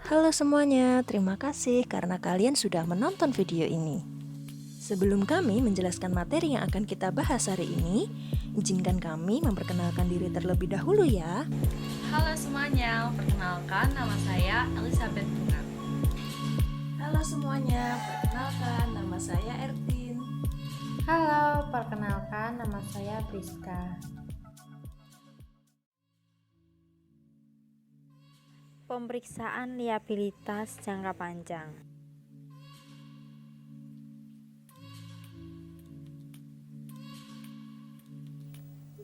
Halo semuanya, terima kasih karena kalian sudah menonton video ini. Sebelum kami menjelaskan materi yang akan kita bahas hari ini, izinkan kami memperkenalkan diri terlebih dahulu ya. Halo semuanya, perkenalkan nama saya Elizabeth Bunga. Halo semuanya, perkenalkan nama saya Ertin. Halo, perkenalkan nama saya Priska. Pemeriksaan liabilitas jangka panjang.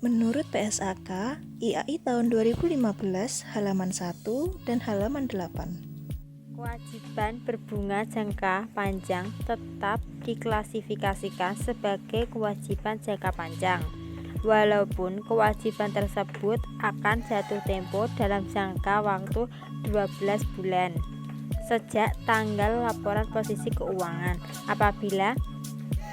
Menurut PSAK, IAI tahun 2015 halaman 1 dan halaman 8. Kewajiban berbunga jangka panjang tetap diklasifikasikan sebagai kewajiban jangka panjang, walaupun kewajiban tersebut akan jatuh tempo dalam jangka waktu 12 bulan sejak tanggal laporan posisi keuangan apabila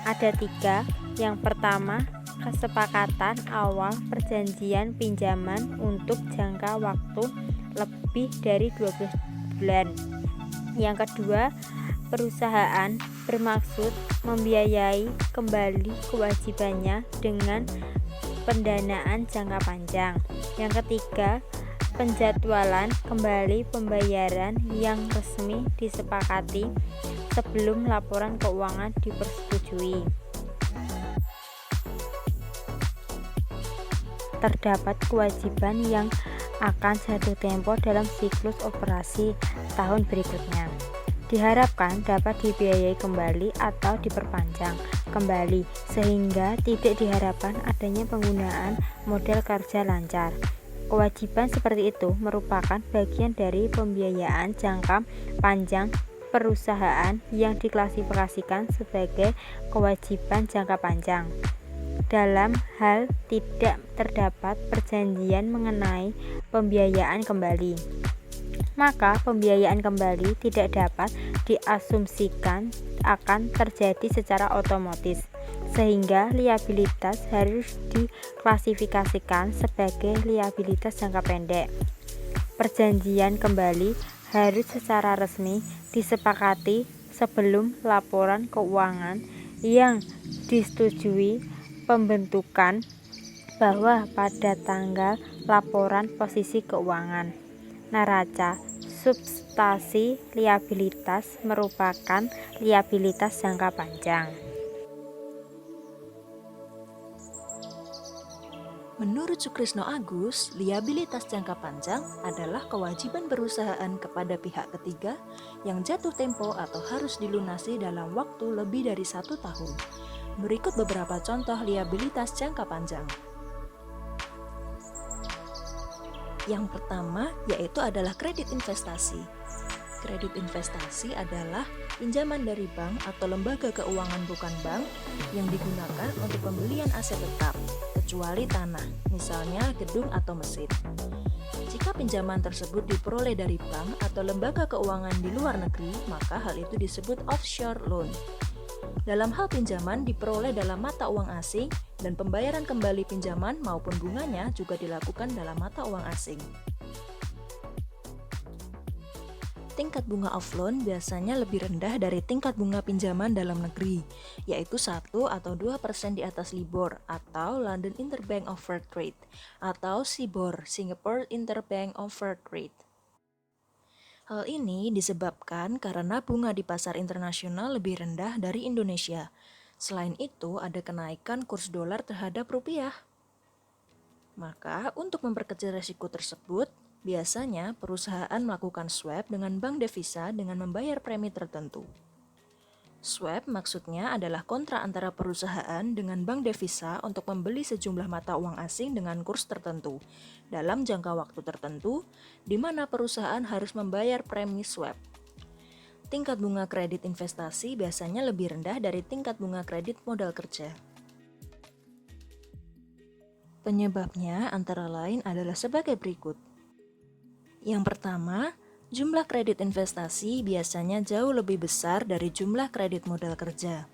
ada 3. Yang pertama, kesepakatan awal perjanjian pinjaman untuk jangka waktu lebih dari 12 bulan. Yang kedua, perusahaan bermaksud membiayai kembali kewajibannya dengan pendanaan jangka panjang. Yang ketiga, penjadwalan kembali pembayaran yang resmi disepakati sebelum laporan keuangan dipersetujui. Terdapat kewajiban yang akan jatuh tempo dalam siklus operasi tahun berikutnya. Diharapkan dapat dibiayai kembali atau diperpanjang kembali sehingga tidak diharapkan adanya penggunaan modal kerja lancar. Kewajiban seperti itu merupakan bagian dari pembiayaan jangka panjang perusahaan yang diklasifikasikan sebagai kewajiban jangka panjang. Dalam hal tidak terdapat perjanjian mengenai pembiayaan kembali, maka pembiayaan kembali tidak dapat diasumsikan akan terjadi secara otomatis, sehingga liabilitas harus diklasifikasikan sebagai liabilitas jangka pendek. Perjanjian kembali harus secara resmi disepakati sebelum laporan keuangan yang disetujui pembentukan bahwa pada tanggal laporan posisi keuangan. Neraca substansi liabilitas merupakan liabilitas jangka panjang. Menurut Sukrisno Agus, liabilitas jangka panjang adalah kewajiban perusahaan kepada pihak ketiga yang jatuh tempo atau harus dilunasi dalam waktu lebih dari 1 tahun. Berikut beberapa contoh liabilitas jangka panjang. Yang pertama yaitu adalah kredit investasi. Kredit investasi adalah pinjaman dari bank atau lembaga keuangan bukan bank yang digunakan untuk pembelian aset tetap, kecuali tanah, misalnya gedung atau mesin. Jika pinjaman tersebut diperoleh dari bank atau lembaga keuangan di luar negeri, maka hal itu disebut offshore loan. Dalam hal pinjaman diperoleh dalam mata uang asing dan pembayaran kembali pinjaman maupun bunganya juga dilakukan dalam mata uang asing. Tingkat bunga off loan biasanya lebih rendah dari tingkat bunga pinjaman dalam negeri, yaitu 1 atau 2% di atas LIBOR atau London Interbank Offered Rate atau SIBOR, Singapore Interbank Offered Rate. Hal ini disebabkan karena bunga di pasar internasional lebih rendah dari Indonesia. Selain itu, ada kenaikan kurs dolar terhadap rupiah. Maka, untuk memperkecil resiko tersebut, biasanya perusahaan melakukan swap dengan bank devisa dengan membayar premi tertentu. Swap maksudnya adalah kontrak antara perusahaan dengan bank devisa untuk membeli sejumlah mata uang asing dengan kurs tertentu dalam jangka waktu tertentu, di mana perusahaan harus membayar premi swap. Tingkat bunga kredit investasi biasanya lebih rendah dari tingkat bunga kredit modal kerja. Penyebabnya antara lain adalah sebagai berikut. Yang pertama, jumlah kredit investasi biasanya jauh lebih besar dari jumlah kredit modal kerja.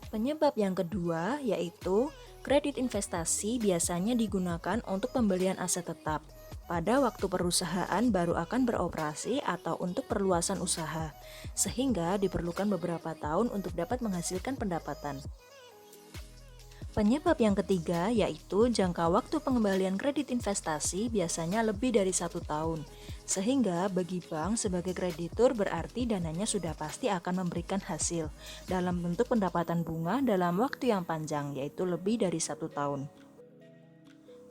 Penyebab yang kedua yaitu kredit investasi biasanya digunakan untuk pembelian aset tetap, pada waktu perusahaan baru akan beroperasi atau untuk perluasan usaha, sehingga diperlukan beberapa tahun untuk dapat menghasilkan pendapatan. Penyebab yang ketiga yaitu jangka waktu pengembalian kredit investasi biasanya lebih dari 1 tahun, sehingga bagi bank sebagai kreditur berarti dananya sudah pasti akan memberikan hasil dalam bentuk pendapatan bunga dalam waktu yang panjang, yaitu lebih dari 1 tahun.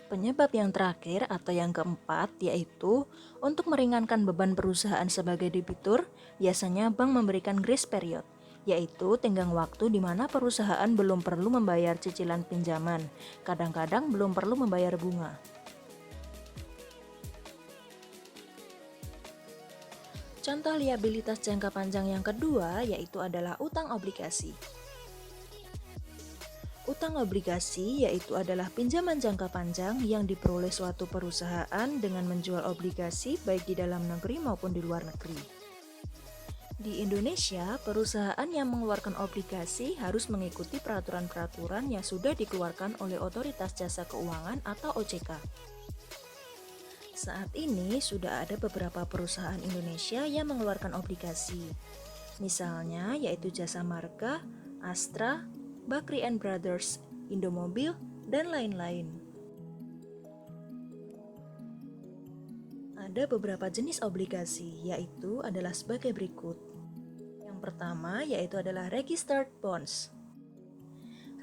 Penyebab yang terakhir atau yang keempat yaitu untuk meringankan beban perusahaan sebagai debitur, biasanya bank memberikan grace period, yaitu tenggang waktu di mana perusahaan belum perlu membayar cicilan pinjaman, kadang-kadang belum perlu membayar bunga. Contoh liabilitas jangka panjang yang kedua yaitu adalah utang obligasi. Utang obligasi yaitu adalah pinjaman jangka panjang yang diperoleh suatu perusahaan dengan menjual obligasi baik di dalam negeri maupun di luar negeri. Di Indonesia, perusahaan yang mengeluarkan obligasi harus mengikuti peraturan-peraturan yang sudah dikeluarkan oleh Otoritas Jasa Keuangan atau OJK. Saat ini sudah ada beberapa perusahaan Indonesia yang mengeluarkan obligasi. Misalnya yaitu Jasa Marga, Astra, Bakri & Brothers, Indomobil, dan lain-lain. Ada beberapa jenis obligasi, yaitu adalah sebagai berikut. Yang pertama yaitu adalah registered bonds.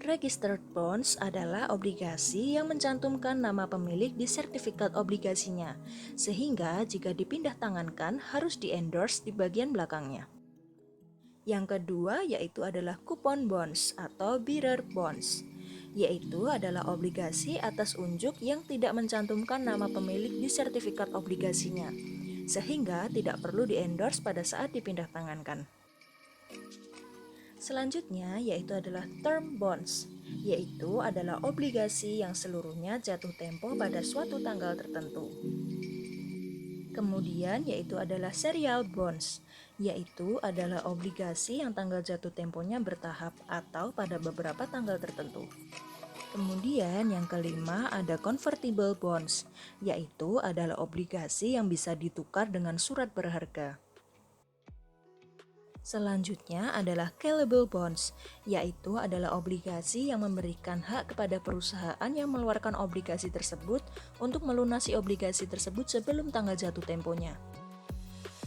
Registered bonds adalah obligasi yang mencantumkan nama pemilik di sertifikat obligasinya, sehingga jika dipindah tangankan harus di-endorse di bagian belakangnya. Yang kedua yaitu adalah coupon bonds atau bearer bonds, yaitu adalah obligasi atas unjuk yang tidak mencantumkan nama pemilik di sertifikat obligasinya, sehingga tidak perlu di-endorse pada saat dipindah tangankan. Selanjutnya yaitu adalah term bonds, yaitu adalah obligasi yang seluruhnya jatuh tempo pada suatu tanggal tertentu. Kemudian yaitu adalah serial bonds, yaitu adalah obligasi yang tanggal jatuh temponya bertahap atau pada beberapa tanggal tertentu. Kemudian yang kelima ada convertible bonds, yaitu adalah obligasi yang bisa ditukar dengan surat berharga. Selanjutnya adalah callable bonds, yaitu adalah obligasi yang memberikan hak kepada perusahaan yang mengeluarkan obligasi tersebut untuk melunasi obligasi tersebut sebelum tanggal jatuh temponya.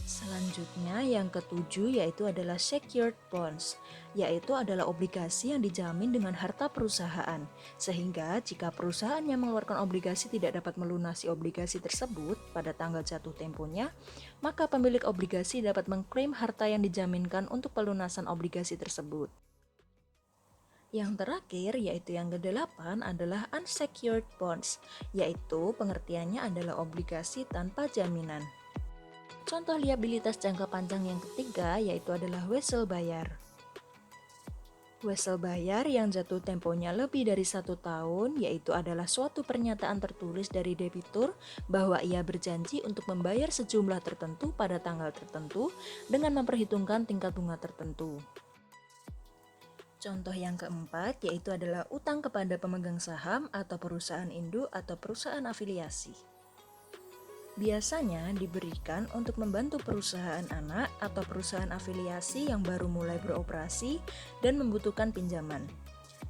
Selanjutnya yang ketujuh yaitu adalah secured bonds, yaitu adalah obligasi yang dijamin dengan harta perusahaan, sehingga jika perusahaan yang mengeluarkan obligasi tidak dapat melunasi obligasi tersebut pada tanggal jatuh temponya, maka pemilik obligasi dapat mengklaim harta yang dijaminkan untuk pelunasan obligasi tersebut. Yang terakhir yaitu yang kedelapan adalah unsecured bonds, yaitu pengertiannya adalah obligasi tanpa jaminan. Contoh liabilitas jangka panjang yang ketiga yaitu adalah wesel bayar. Wesel bayar yang jatuh temponya lebih dari 1 tahun yaitu adalah suatu pernyataan tertulis dari debitur bahwa ia berjanji untuk membayar sejumlah tertentu pada tanggal tertentu dengan memperhitungkan tingkat bunga tertentu. Contoh yang keempat yaitu adalah utang kepada pemegang saham atau perusahaan induk atau perusahaan afiliasi. Biasanya diberikan untuk membantu perusahaan anak atau perusahaan afiliasi yang baru mulai beroperasi dan membutuhkan pinjaman.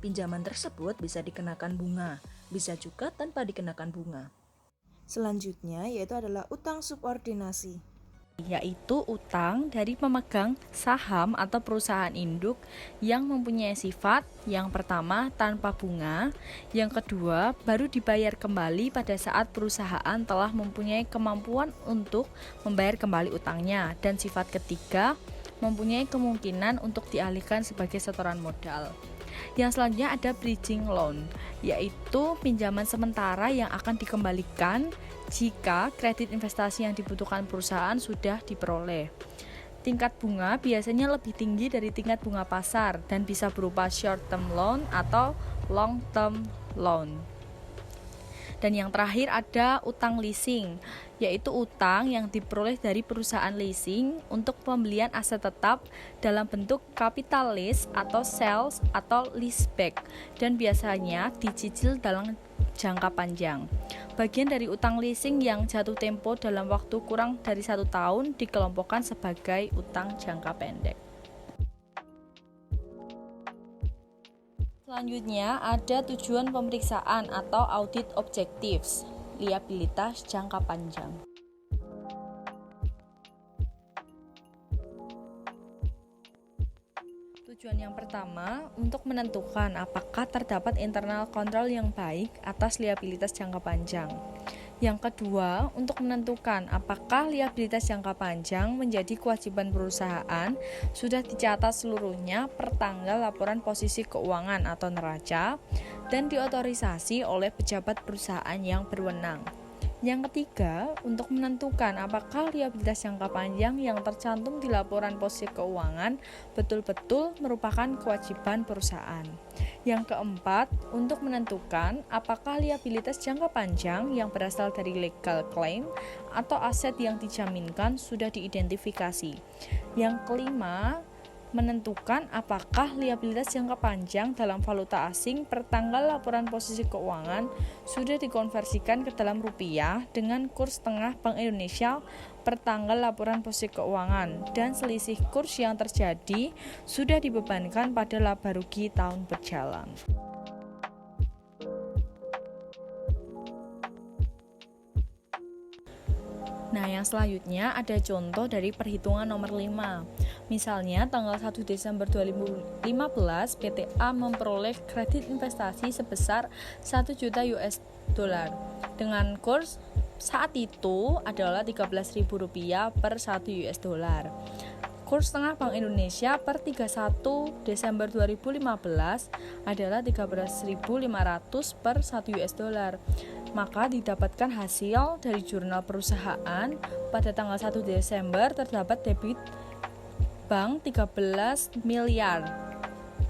Pinjaman tersebut bisa dikenakan bunga, bisa juga tanpa dikenakan bunga. Selanjutnya yaitu adalah utang subordinasi, yaitu utang dari pemegang saham atau perusahaan induk yang mempunyai sifat yang pertama tanpa bunga, yang kedua baru dibayar kembali pada saat perusahaan telah mempunyai kemampuan untuk membayar kembali utangnya, dan sifat ketiga mempunyai kemungkinan untuk dialihkan sebagai setoran modal. Yang selanjutnya ada bridging loan, yaitu pinjaman sementara yang akan dikembalikan jika kredit investasi yang dibutuhkan perusahaan sudah diperoleh. Tingkat bunga biasanya lebih tinggi dari tingkat bunga pasar dan bisa berupa short term loan atau long term loan. Dan yang terakhir ada utang leasing, yaitu utang yang diperoleh dari perusahaan leasing untuk pembelian aset tetap dalam bentuk capital lease atau sales atau leaseback, dan biasanya dicicil dalam jangka panjang. Bagian dari utang leasing yang jatuh tempo dalam waktu kurang dari 1 tahun dikelompokkan sebagai utang jangka pendek. Selanjutnya ada tujuan pemeriksaan atau audit objectives, liabilitas jangka panjang. Tujuan yang pertama untuk menentukan apakah terdapat internal control yang baik atas liabilitas jangka panjang. Yang kedua, untuk menentukan apakah liabilitas jangka panjang menjadi kewajiban perusahaan sudah dicatat seluruhnya per tanggal laporan posisi keuangan atau neraca dan diotorisasi oleh pejabat perusahaan yang berwenang. Yang ketiga, untuk menentukan apakah liabilitas jangka panjang yang tercantum di laporan posisi keuangan betul-betul merupakan kewajiban perusahaan. Yang keempat, untuk menentukan apakah liabilitas jangka panjang yang berasal dari legal claim atau aset yang dijaminkan sudah diidentifikasi. Yang kelima, menentukan apakah liabilitas jangka panjang dalam valuta asing per tanggal laporan posisi keuangan sudah dikonversikan ke dalam rupiah dengan kurs tengah Bank Indonesia per tanggal laporan posisi keuangan, dan selisih kurs yang terjadi sudah dibebankan pada laba rugi tahun berjalan. Nah, yang selanjutnya ada contoh dari perhitungan nomor 5. Misalnya, tanggal 1 Desember 2015, PT A memperoleh kredit investasi sebesar 1 juta US dollar dengan kurs saat itu adalah Rp13.000 per 1 US dollar. Kurs tengah Bank Indonesia per 31 Desember 2015 adalah 13.500 per 1 US dollar. Maka didapatkan hasil dari jurnal perusahaan pada tanggal 1 Desember terdapat debit bank 13 miliar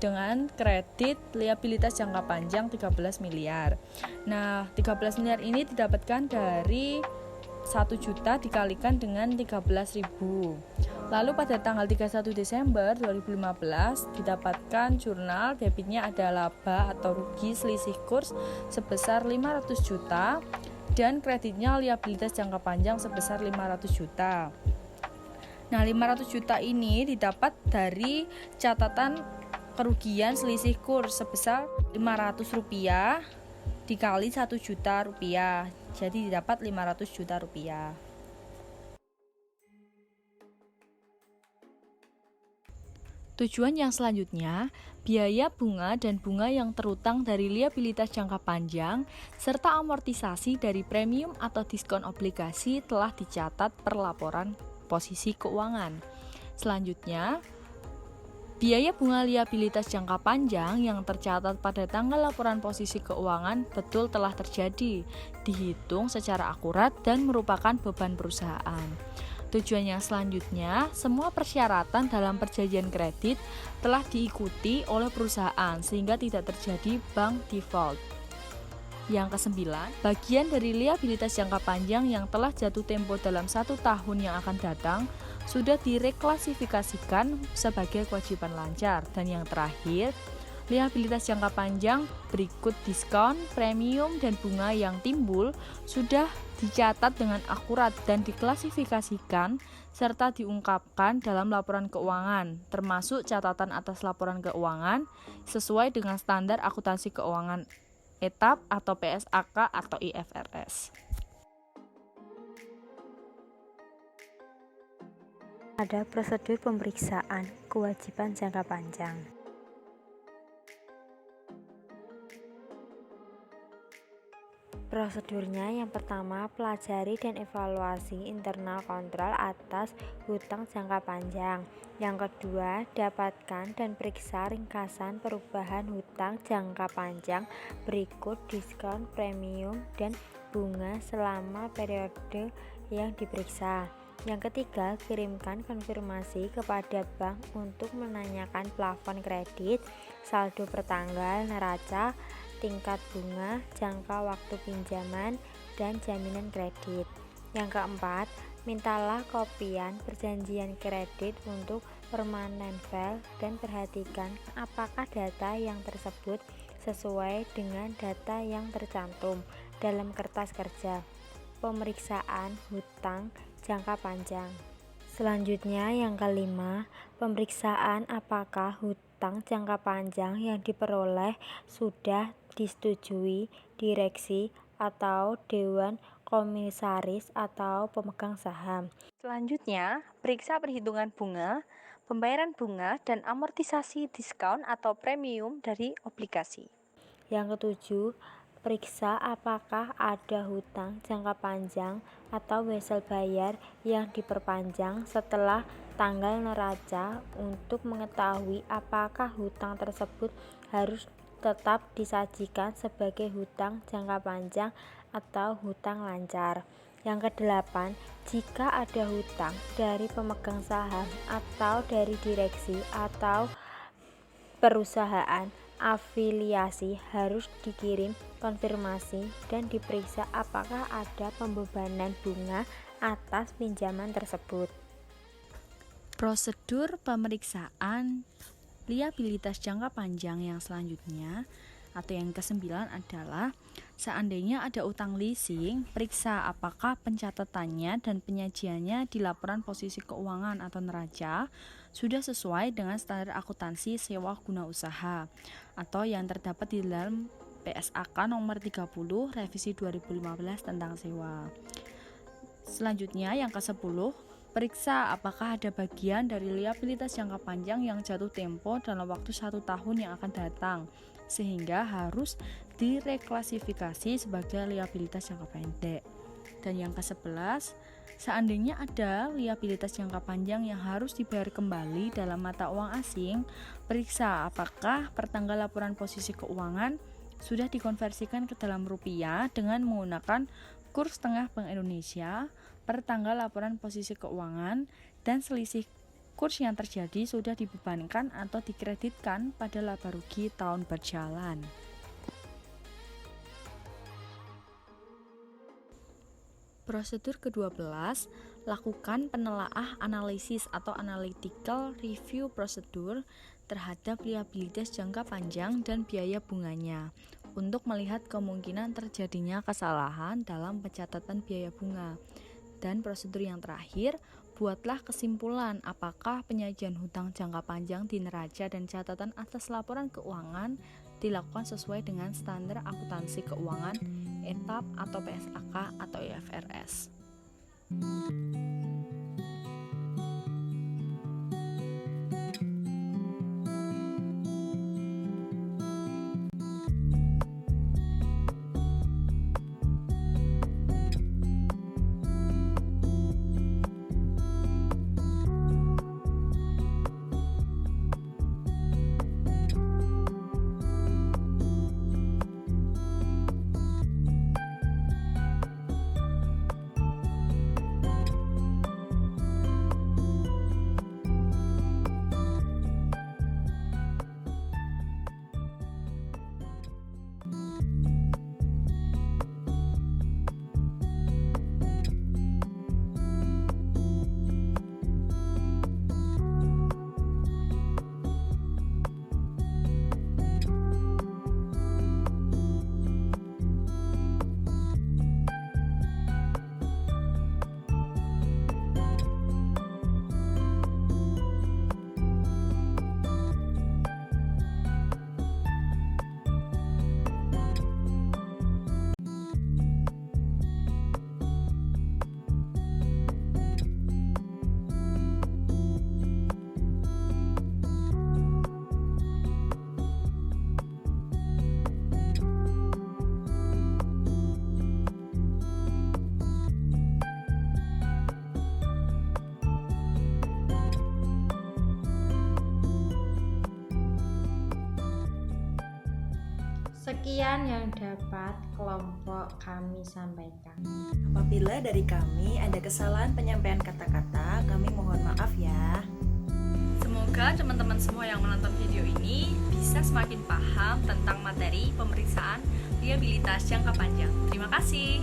dengan kredit liabilitas jangka panjang 13 miliar. Nah, 13 miliar ini didapatkan dari 1 juta dikalikan dengan 13.000. Lalu pada tanggal 31 Desember 2015 didapatkan jurnal debitnya ada laba atau rugi selisih kurs sebesar 500 juta dan kreditnya liabilitas jangka panjang sebesar 500 juta. Nah, 500 juta ini didapat dari catatan kerugian selisih kurs sebesar Rp500 dikali 1 juta rupiah. Jadi didapat 500 juta rupiah. Tujuan yang selanjutnya, biaya bunga dan bunga yang terutang dari liabilitas jangka panjang serta amortisasi dari premium atau diskon obligasi telah dicatat per laporan posisi keuangan. Selanjutnya, biaya bunga liabilitas jangka panjang yang tercatat pada tanggal laporan posisi keuangan betul telah terjadi, dihitung secara akurat dan merupakan beban perusahaan. Tujuan yang selanjutnya, semua persyaratan dalam perjanjian kredit telah diikuti oleh perusahaan sehingga tidak terjadi bank default. Yang kesembilan, bagian dari liabilitas jangka panjang yang telah jatuh tempo dalam 1 tahun yang akan datang sudah direklasifikasikan sebagai kewajiban lancar. Dan yang terakhir, liabilitas jangka panjang berikut diskon, premium, dan bunga yang timbul sudah dicatat dengan akurat dan diklasifikasikan serta diungkapkan dalam laporan keuangan, termasuk catatan atas laporan keuangan sesuai dengan standar akuntansi keuangan etap atau PSAK atau IFRS. Ada prosedur pemeriksaan kewajiban jangka panjang. Prosedurnya yang pertama, pelajari dan evaluasi internal kontrol atas hutang jangka panjang. Yang kedua, dapatkan dan periksa ringkasan perubahan hutang jangka panjang berikut diskon, premium, dan bunga selama periode yang diperiksa. Yang ketiga, kirimkan konfirmasi kepada bank untuk menanyakan plafon kredit, saldo pertanggal, neraca, tingkat bunga, jangka waktu pinjaman, dan jaminan kredit. Yang keempat, mintalah kopian perjanjian kredit untuk permanen file dan perhatikan apakah data yang tersebut sesuai dengan data yang tercantum dalam kertas kerja. Pemeriksaan hutang jangka panjang. Selanjutnya yang kelima, pemeriksaan apakah hutang jangka panjang yang diperoleh sudah disetujui direksi atau dewan komisaris atau pemegang saham. Selanjutnya, periksa perhitungan bunga, pembayaran bunga, dan amortisasi diskon atau premium dari obligasi. Yang ketujuh, periksa apakah ada hutang jangka panjang atau wesel bayar yang diperpanjang setelah tanggal neraca untuk mengetahui apakah hutang tersebut harus tetap disajikan sebagai hutang jangka panjang atau hutang lancar. Yang kedelapan, jika ada hutang dari pemegang saham atau dari direksi atau perusahaan afiliasi harus dikirim konfirmasi dan diperiksa apakah ada pembebanan bunga atas pinjaman tersebut. Prosedur pemeriksaan liabilitas jangka panjang yang selanjutnya atau yang kesembilan adalah seandainya ada utang leasing, periksa apakah pencatatannya dan penyajiannya di laporan posisi keuangan atau neraca sudah sesuai dengan standar akuntansi sewa guna usaha atau yang terdapat di dalam PSAK nomor 30 revisi 2015 tentang sewa. Selanjutnya yang ke-10, periksa apakah ada bagian dari liabilitas jangka panjang yang jatuh tempo dalam waktu 1 tahun yang akan datang sehingga harus direklasifikasi sebagai liabilitas jangka pendek. Dan yang ke-11, seandainya ada liabilitas jangka panjang yang harus dibayar kembali dalam mata uang asing, periksa apakah pertanggal laporan posisi keuangan sudah dikonversikan ke dalam rupiah dengan menggunakan kurs tengah Bank Indonesia per tanggal laporan posisi keuangan dan selisih kurs yang terjadi sudah dibebankan atau dikreditkan pada laba rugi tahun berjalan. Prosedur ke-12, lakukan penelaah analisis atau analytical review prosedur terhadap liabilitas jangka panjang dan biaya bunganya untuk melihat kemungkinan terjadinya kesalahan dalam pencatatan biaya bunga. Dan prosedur yang terakhir, buatlah kesimpulan apakah penyajian hutang jangka panjang di neraca dan catatan atas laporan keuangan dilakukan sesuai dengan standar akuntansi keuangan ETAP atau PSAK atau IFRS. Sekian yang dapat kelompok kami sampaikan. Apabila dari kami ada kesalahan penyampaian kata-kata, kami mohon maaf ya. Semoga teman-teman semua yang menonton video ini bisa semakin paham tentang materi dari pemeriksaan liabilitas jangka panjang. Terima kasih.